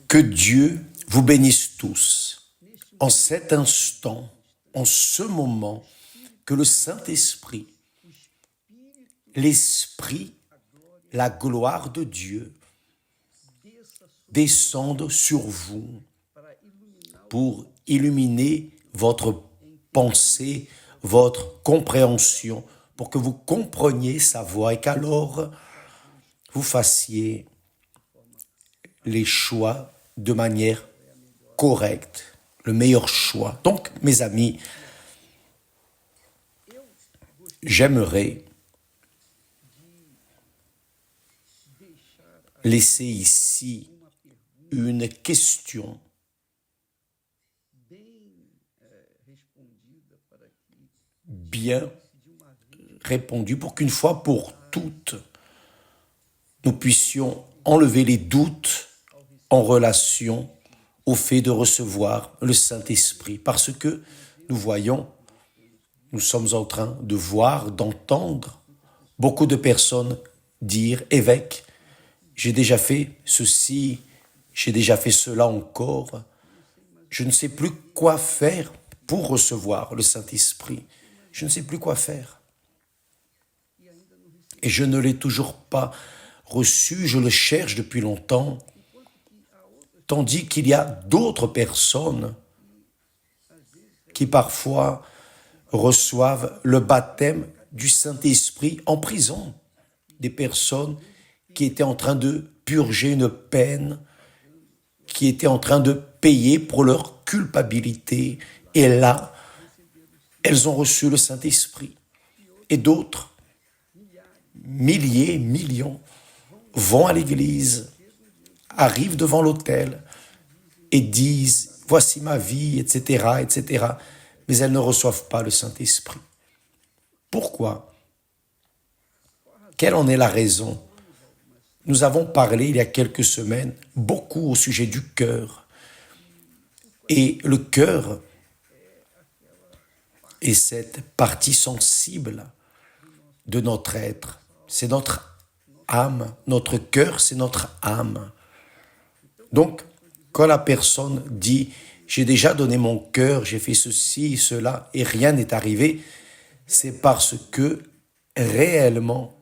Que Dieu vous bénisse tous en cet instant, en ce moment, que le Saint-Esprit, l'Esprit, la gloire de Dieu descendent sur vous pour illuminer votre pensée, votre compréhension, pour que vous compreniez sa voix et qu'alors vous fassiez les choix de manière correcte, le meilleur choix. Donc, mes amis, j'aimerais laisser ici une question bien répondue pour qu'une fois pour toutes, nous puissions enlever les doutes en relation au fait de recevoir le Saint-Esprit. Parce que nous voyons, nous sommes en train de voir, d'entendre beaucoup de personnes dire « Évêque, j'ai déjà fait ceci, j'ai déjà fait cela encore. Je ne sais plus quoi faire pour recevoir le Saint-Esprit. Je ne sais plus quoi faire. Et je ne l'ai toujours pas reçu, je le cherche depuis longtemps. » Tandis qu'il y a d'autres personnes qui parfois reçoivent le baptême du Saint-Esprit en prison. Des personnes qui étaient en train de purger une peine, qui étaient en train de payer pour leur culpabilité. Et là, elles ont reçu le Saint-Esprit. Et d'autres, milliers, millions, vont à l'église, arrivent devant l'autel et disent « Voici ma vie, etc., etc. » Mais elles ne reçoivent pas le Saint-Esprit. Pourquoi? Quelle en est la raison? Nous avons parlé il y a quelques semaines beaucoup au sujet du cœur. Et le cœur est cette partie sensible de notre être. C'est notre âme. Notre cœur, c'est notre âme. Donc, quand la personne dit « j'ai déjà donné mon cœur, j'ai fait ceci, cela, et rien n'est arrivé », c'est parce que réellement,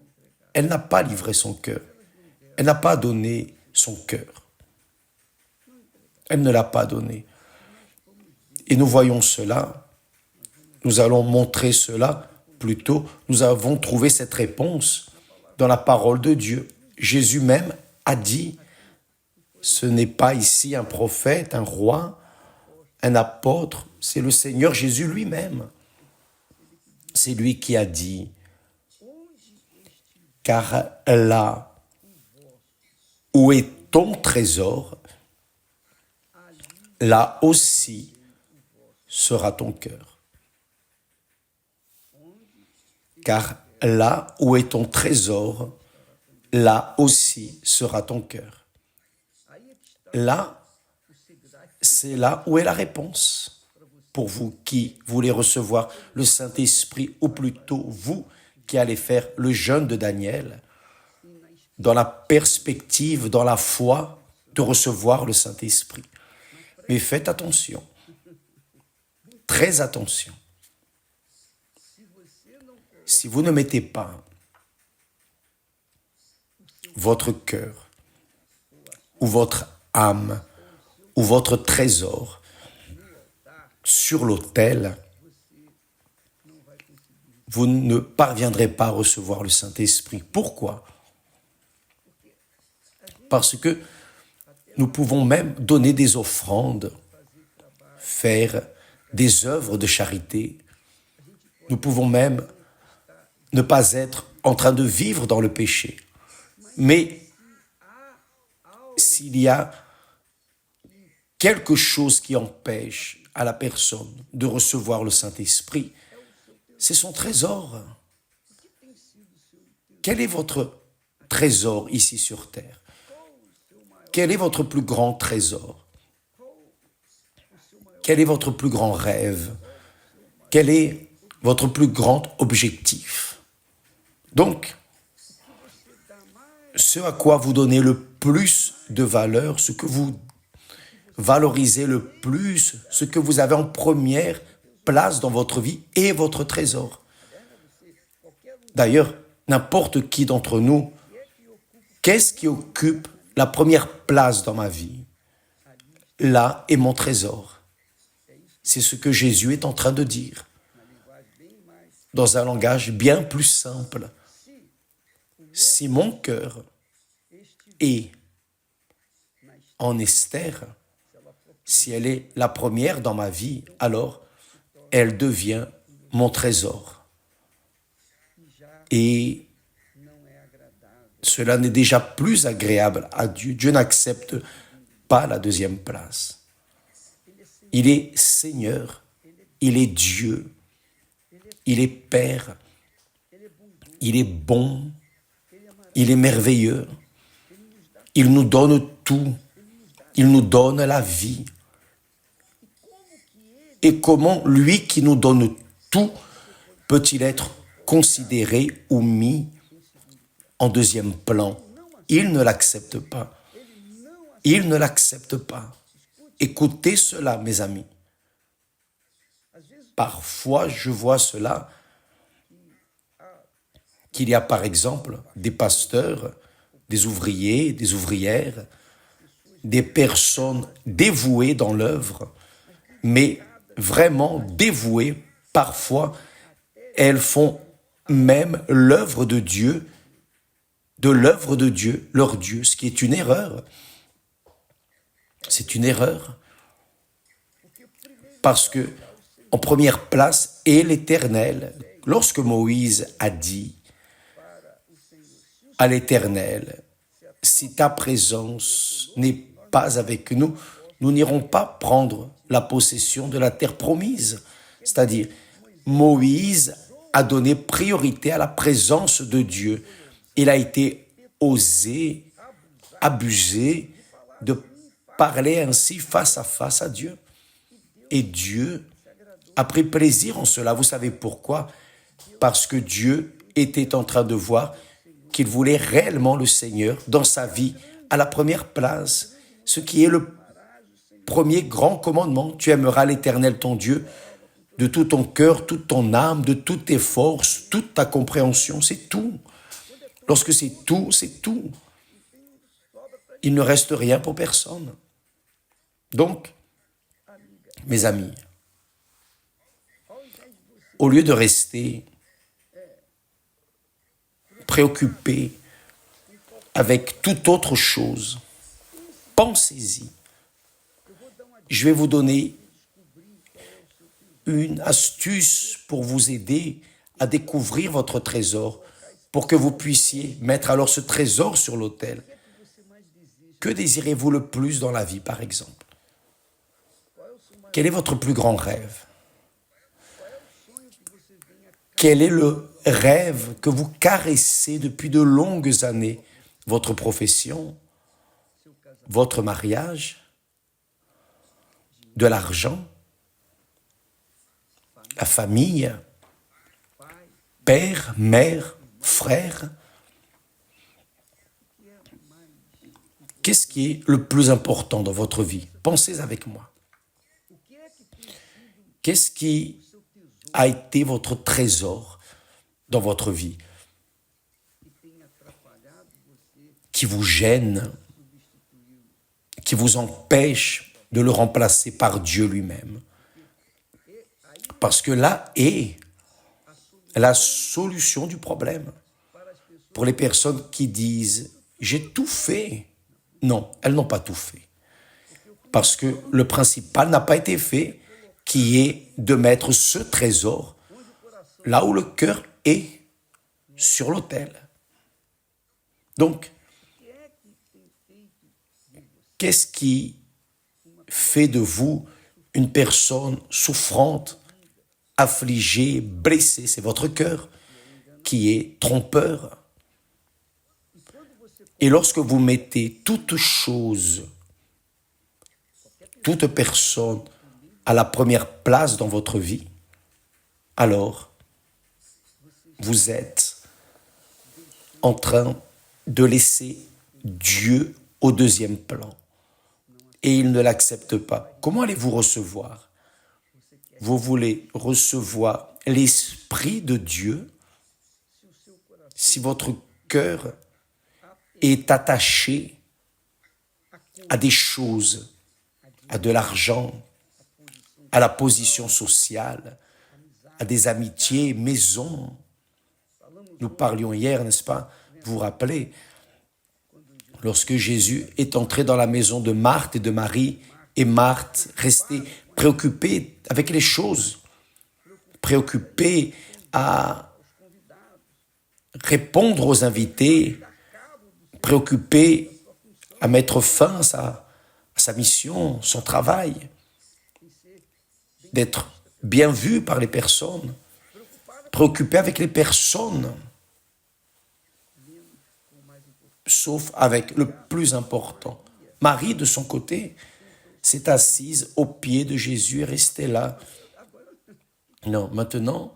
elle n'a pas livré son cœur. Elle n'a pas donné son cœur. Elle ne l'a pas donné. Et nous voyons cela, nous allons montrer cela plutôt, nous avons trouvé cette réponse dans la parole de Dieu. Jésus même a dit, ce n'est pas ici un prophète, un roi, un apôtre, c'est le Seigneur Jésus lui-même. C'est lui qui a dit, car là où est ton trésor, là aussi sera ton cœur. Car là où est ton trésor, là aussi sera ton cœur. Là, c'est là où est la réponse. Pour vous qui voulez recevoir le Saint-Esprit, ou plutôt vous qui allez faire le jeûne de Daniel, dans la perspective, dans la foi de recevoir le Saint-Esprit. Mais faites attention, très attention. Si vous ne mettez pas votre cœur ou votre âme ou votre trésor sur l'autel, vous ne parviendrez pas à recevoir le Saint-Esprit. Pourquoi? Parce que nous pouvons même donner des offrandes, faire des œuvres de charité. Nous pouvons même ne pas être en train de vivre dans le péché. Mais s'il y a quelque chose qui empêche à la personne de recevoir le Saint-Esprit, c'est son trésor. Quel est votre trésor ici sur terre? Quel est votre plus grand trésor? Quel est votre plus grand rêve? Quel est votre plus grand objectif? Donc, ce à quoi vous donnez le plus de valeur, ce que vous valorisez le plus ce que vous avez en première place dans votre vie et votre trésor. D'ailleurs, n'importe qui d'entre nous, qu'est-ce qui occupe la première place dans ma vie? Là est mon trésor. C'est ce que Jésus est en train de dire, dans un langage bien plus simple. Si mon cœur est en Esther, si elle est la première dans ma vie, alors elle devient mon trésor. Et cela n'est déjà plus agréable à Dieu. Dieu n'accepte pas la deuxième place. Il est Seigneur, il est Dieu, il est Père, il est bon, il est merveilleux, il nous donne tout, il nous donne la vie. Et comment lui qui nous donne tout peut-il être considéré ou mis en deuxième plan? Il ne l'accepte pas. Il ne l'accepte pas. Écoutez cela, mes amis. Parfois, je vois cela, qu'il y a par exemple des pasteurs, des ouvriers, des ouvrières, des personnes dévouées dans l'œuvre, mais vraiment dévouées. Parfois, elles font même l'œuvre de Dieu, leur Dieu, ce qui est une erreur. C'est une erreur. Parce que, en première place, est l'Éternel. Lorsque Moïse a dit à l'Éternel, si ta présence n'est pas avec nous, nous n'irons pas prendre la possession de la terre promise. C'est-à-dire, Moïse a donné priorité à la présence de Dieu. Il a été osé, abusé de parler ainsi face à Dieu. Et Dieu a pris plaisir en cela. Vous savez pourquoi? Parce que Dieu était en train de voir qu'il voulait réellement le Seigneur dans sa vie à la première place, ce qui est le premier grand commandement. Tu aimeras l'Éternel ton Dieu de tout ton cœur, toute ton âme, de toutes tes forces, toute ta compréhension. C'est tout. Lorsque c'est tout, c'est tout. Il ne reste rien pour personne. Donc, mes amis, au lieu de rester préoccupés avec toute autre chose, pensez-y. Je vais vous donner une astuce pour vous aider à découvrir votre trésor, pour que vous puissiez mettre alors ce trésor sur l'autel. Que désirez-vous le plus dans la vie, par exemple? Quel est votre plus grand rêve? Quel est le rêve que vous caressez depuis de longues années? Votre profession, votre mariage, de l'argent, la famille, père, mère, frère. Qu'est-ce qui est le plus important dans votre vie? Pensez avec moi. Qu'est-ce qui a été votre trésor dans votre vie, qui vous gêne, qui vous empêche de le remplacer par Dieu lui-même? Parce que là est la solution du problème. Pour les personnes qui disent « j'ai tout fait », non, elles n'ont pas tout fait. Parce que le principal n'a pas été fait, qui est de mettre ce trésor là où le cœur est, sur l'autel. Donc, qu'est-ce qui fait de vous une personne souffrante, affligée, blessée? C'est votre cœur qui est trompeur. Et lorsque vous mettez toute chose, toute personne à la première place dans votre vie, alors vous êtes en train de laisser Dieu au deuxième plan. et ils ne l'acceptent pas. Comment allez-vous recevoir? Vous voulez recevoir l'Esprit de Dieu si votre cœur est attaché à des choses, à de l'argent, à la position sociale, à des amitiés, maisons. Nous parlions hier, n'est-ce pas? Vous vous rappelez, lorsque Jésus est entré dans la maison de Marthe et de Marie, et Marthe restait préoccupée avec les choses, préoccupée à répondre aux invités, préoccupée à mettre fin à sa mission, son travail, d'être bien vue par les personnes, préoccupée avec les personnes, sauf avec le plus important. Marie, de son côté, s'est assise au pied de Jésus et restée là. Non, maintenant,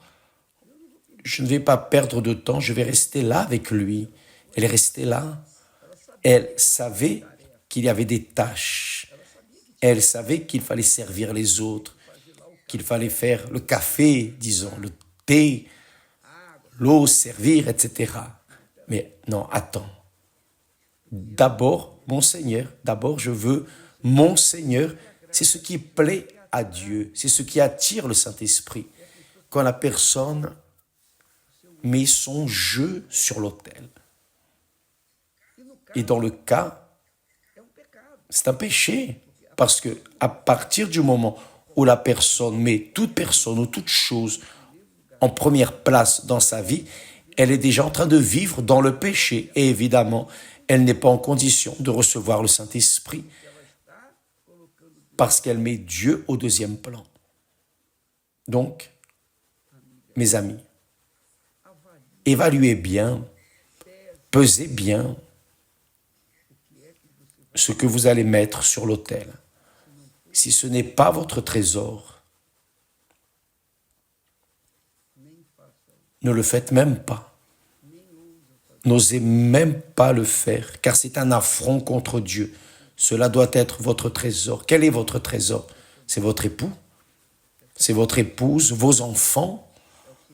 je ne vais pas perdre de temps, je vais rester là avec lui. Elle est restée là. Elle savait qu'il y avait des tâches. Elle savait qu'il fallait servir les autres, qu'il fallait faire le café, disons, le thé, l'eau, servir, etc. Mais non, attends. D'abord, mon Seigneur, d'abord je veux mon Seigneur. C'est ce qui plaît à Dieu, c'est ce qui attire le Saint-Esprit. Quand la personne met son jeu sur l'autel. Et dans le cas, c'est un péché. Parce que à partir du moment où la personne met toute personne ou toute chose en première place dans sa vie, elle est déjà en train de vivre dans le péché. Et évidemment, elle n'est pas en condition de recevoir le Saint-Esprit parce qu'elle met Dieu au deuxième plan. Donc, mes amis, évaluez bien, pesez bien ce que vous allez mettre sur l'autel. Si ce n'est pas votre trésor, ne le faites même pas. N'osez même pas le faire, car c'est un affront contre Dieu. Cela doit être votre trésor. Quel est votre trésor? C'est votre époux? C'est votre épouse? Vos enfants?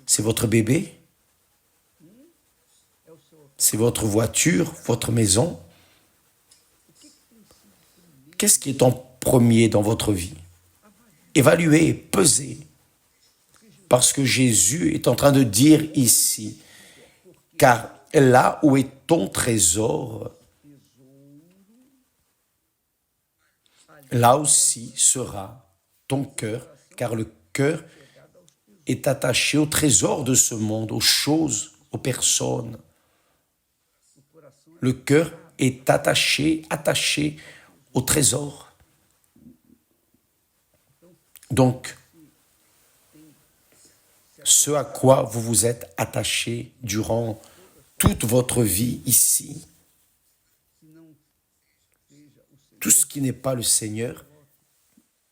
C'est votre bébé? C'est votre voiture? Votre maison? Qu'est-ce qui est en premier dans votre vie? Évaluez, pesez. Parce que Jésus est en train de dire ici, car là où est ton trésor, là aussi sera ton cœur, car le cœur est attaché au trésor de ce monde, aux choses, aux personnes. Le cœur est attaché au trésor. Donc, ce à quoi vous vous êtes attaché durant toute votre vie ici, tout ce qui n'est pas le Seigneur,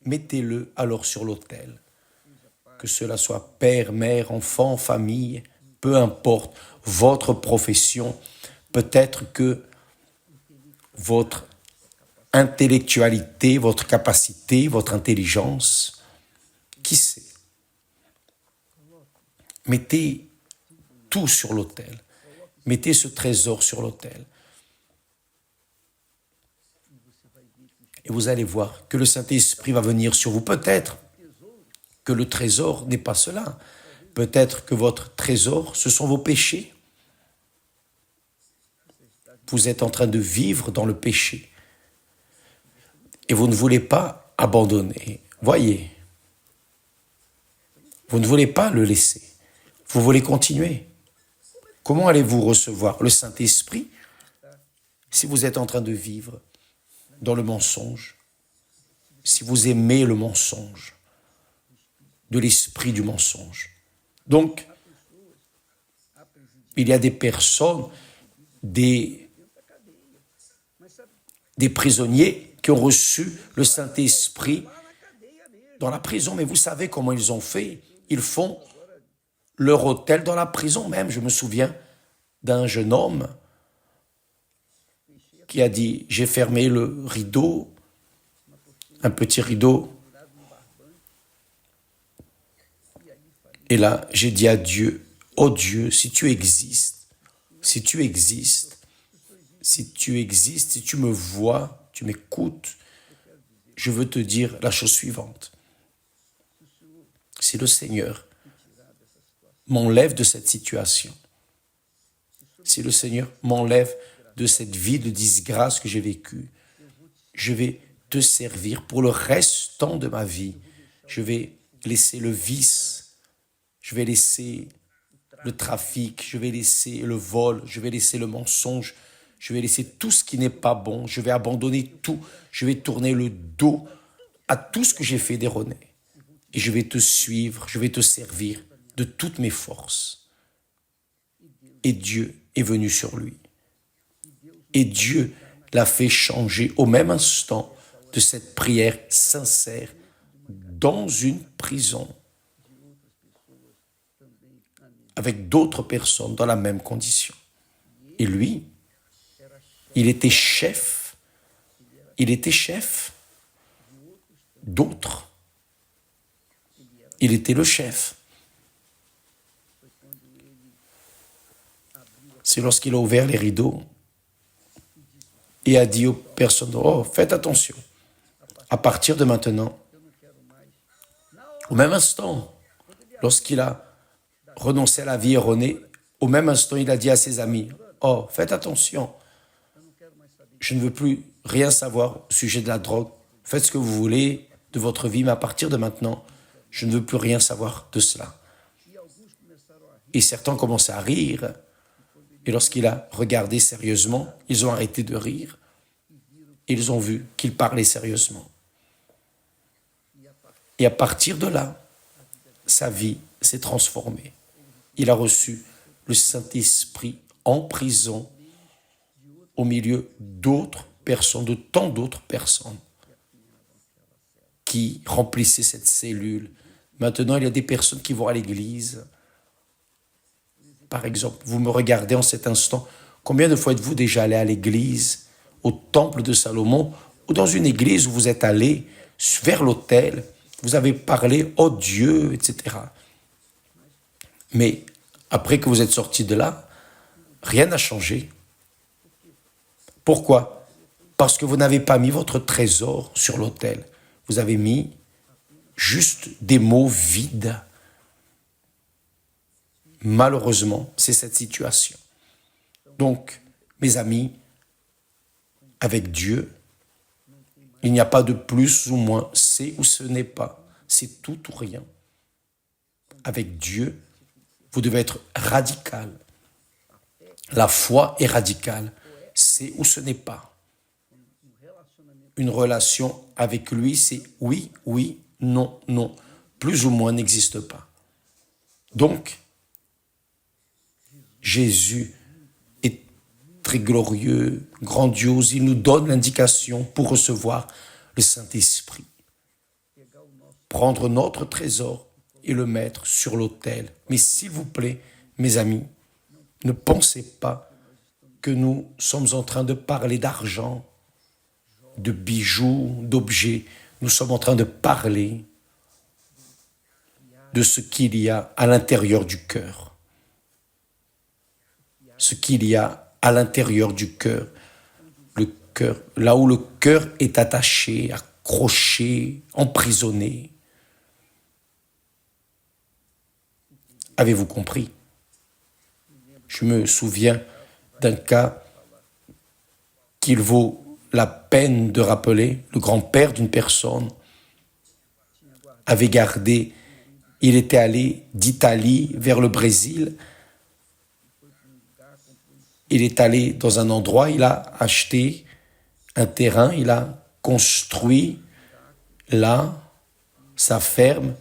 mettez-le alors sur l'autel. Que cela soit père, mère, enfant, famille, peu importe votre profession, peut-être que votre intellectualité, votre capacité, votre intelligence, qui sait? Mettez tout sur l'autel. Mettez ce trésor sur l'autel. Et vous allez voir que le Saint-Esprit va venir sur vous. Peut-être que le trésor n'est pas cela. Peut-être que votre trésor, ce sont vos péchés. Vous êtes en train de vivre dans le péché. Et vous ne voulez pas abandonner. Voyez, vous ne voulez pas le laisser. Vous voulez continuer. Comment allez-vous recevoir le Saint-Esprit si vous êtes en train de vivre dans le mensonge, si vous aimez le mensonge, de l'esprit du mensonge? Donc, il y a des personnes, des prisonniers qui ont reçu le Saint-Esprit dans la prison. Mais vous savez comment ils ont fait? Ils font leur hôtel dans la prison même. Je me souviens d'un jeune homme qui a dit « J'ai fermé le rideau un petit rideau. Et là, j'ai dit à Dieu, oh Dieu, si tu existes, si tu existes, si tu existes, si tu me vois, tu m'écoutes, je veux te dire la chose suivante. Si le Seigneur m'enlève de cette situation, si le Seigneur m'enlève de cette vie de disgrâce que j'ai vécue, je vais te servir pour le restant de ma vie. Je vais laisser le vice, je vais laisser le trafic, je vais laisser le vol, je vais laisser le mensonge, je vais laisser tout ce qui n'est pas bon, je vais abandonner tout, je vais tourner le dos à tout ce que j'ai fait d'erroné. Et je vais te suivre, je vais te servir de toutes mes forces. Et Dieu est venu sur lui. Et Dieu l'a fait changer au même instant de cette prière sincère dans une prison avec d'autres personnes dans la même condition. Et lui, il était chef d'autres. Il était le chef. C'est lorsqu'il a ouvert les rideaux et a dit aux personnes, oh, faites attention. À partir de maintenant, au même instant, lorsqu'il a renoncé à la vie erronée, au même instant, il a dit à ses amis, oh, faites attention. Je ne veux plus rien savoir au sujet de la drogue. Faites ce que vous voulez de votre vie, mais à partir de maintenant, je ne veux plus rien savoir de cela. Et certains commençaient à rire. Et lorsqu'il a regardé sérieusement, ils ont arrêté de rire. Et ils ont vu qu'il parlait sérieusement. Et à partir de là, sa vie s'est transformée. Il a reçu le Saint-Esprit en prison, au milieu d'autres personnes, de tant d'autres personnes qui remplissaient cette cellule. Maintenant, il y a des personnes qui vont à l'église. Par exemple, vous me regardez en cet instant, combien de fois êtes-vous déjà allé à l'église, au temple de Salomon, ou dans une église où vous êtes allé vers l'autel, vous avez parlé, oh Dieu, etc. Mais après que vous êtes sorti de là, rien n'a changé. Pourquoi? Parce que vous n'avez pas mis votre trésor sur l'autel. Vous avez mis juste des mots vides. Malheureusement, c'est cette situation. Donc, mes amis, avec Dieu, il n'y a pas de plus ou moins, c'est ou ce n'est pas, c'est tout ou rien. Avec Dieu, vous devez être radical. La foi est radicale, c'est ou ce n'est pas. Une relation avec lui, c'est oui, oui, non, non. Plus ou moins n'existe pas. Donc, Jésus est très glorieux, grandiose. Il nous donne l'indication pour recevoir le Saint-Esprit. Prendre notre trésor et le mettre sur l'autel. Mais s'il vous plaît, mes amis, ne pensez pas que nous sommes en train de parler d'argent, de bijoux, d'objets. Nous sommes en train de parler de ce qu'il y a à l'intérieur du cœur. Ce qu'il y a à l'intérieur du cœur. Le cœur, là où le cœur est attaché, accroché, emprisonné. Avez-vous compris? Je me souviens d'un cas qu'il vaut la peine de rappeler. Le grand-père d'une personne avait gardé, il était allé d'Italie vers le Brésil. Il est allé dans un endroit, il a acheté un terrain, il a construit là sa ferme,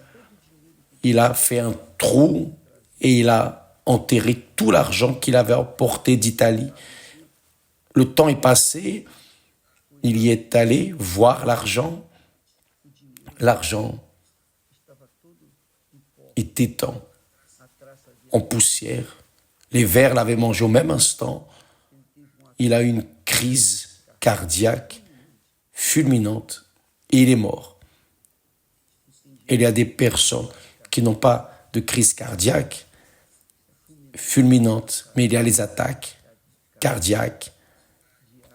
il a fait un trou et il a enterré tout l'argent qu'il avait apporté d'Italie. Le temps est passé, il y est allé voir l'argent. L'argent était en poussière. Les vers l'avaient mangé au même instant. Il a eu une crise cardiaque fulminante et il est mort. Et il y a des personnes qui n'ont pas de crise cardiaque fulminante, mais il y a les attaques cardiaques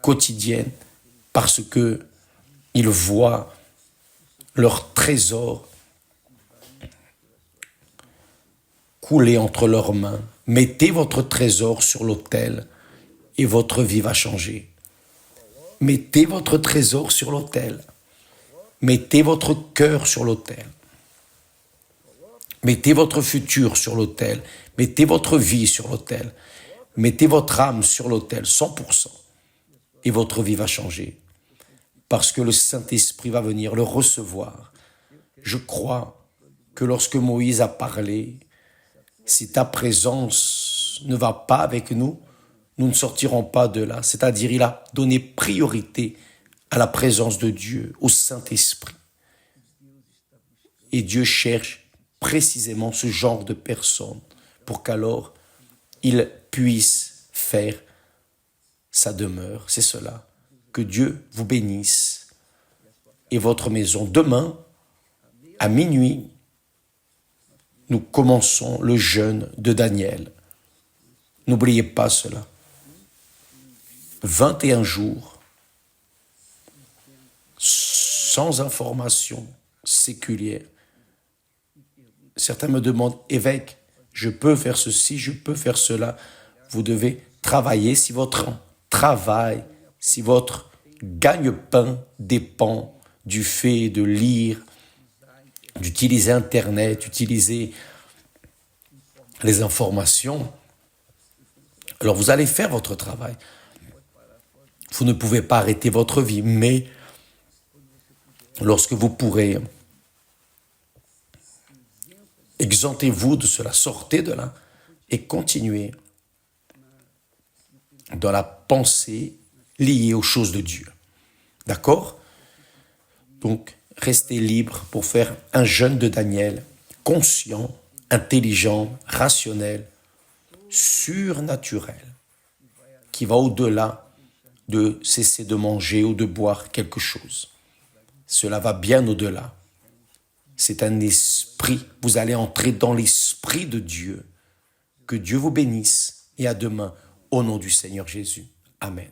quotidiennes parce que ils voient leur trésor couler entre leurs mains. Mettez votre trésor sur l'autel et votre vie va changer. Mettez votre trésor sur l'autel. Mettez votre cœur sur l'autel. Mettez votre futur sur l'autel. Mettez votre vie sur l'autel. Mettez votre âme sur l'autel, 100%. Et votre vie va changer. Parce que le Saint-Esprit va venir le recevoir. Je crois que lorsque Moïse a parlé, si ta présence ne va pas avec nous, nous ne sortirons pas de là. C'est-à-dire, il a donné priorité à la présence de Dieu, au Saint-Esprit. Et Dieu cherche précisément ce genre de personnes pour qu'alors il puisse faire sa demeure. C'est cela. Que Dieu vous bénisse et votre maison. Demain, à minuit, nous commençons le jeûne de Daniel. N'oubliez pas cela. 21 jours sans information séculière. Certains me demandent, évêque, je peux faire ceci, je peux faire cela. Vous devez travailler. Si votre travail, si votre gagne-pain dépend du fait de lire, d'utiliser Internet, d'utiliser les informations, alors vous allez faire votre travail. Vous ne pouvez pas arrêter votre vie, mais lorsque vous pourrez, exemptez-vous de cela, sortez de là et continuez dans la pensée liée aux choses de Dieu. D'accord? Donc, restez libre pour faire un jeûne de Daniel, conscient, intelligent, rationnel, surnaturel, qui va au-delà de cesser de manger ou de boire quelque chose. Cela va bien au-delà. C'est un esprit. Vous allez entrer dans l'esprit de Dieu. Que Dieu vous bénisse et à demain, au nom du Seigneur Jésus. Amen.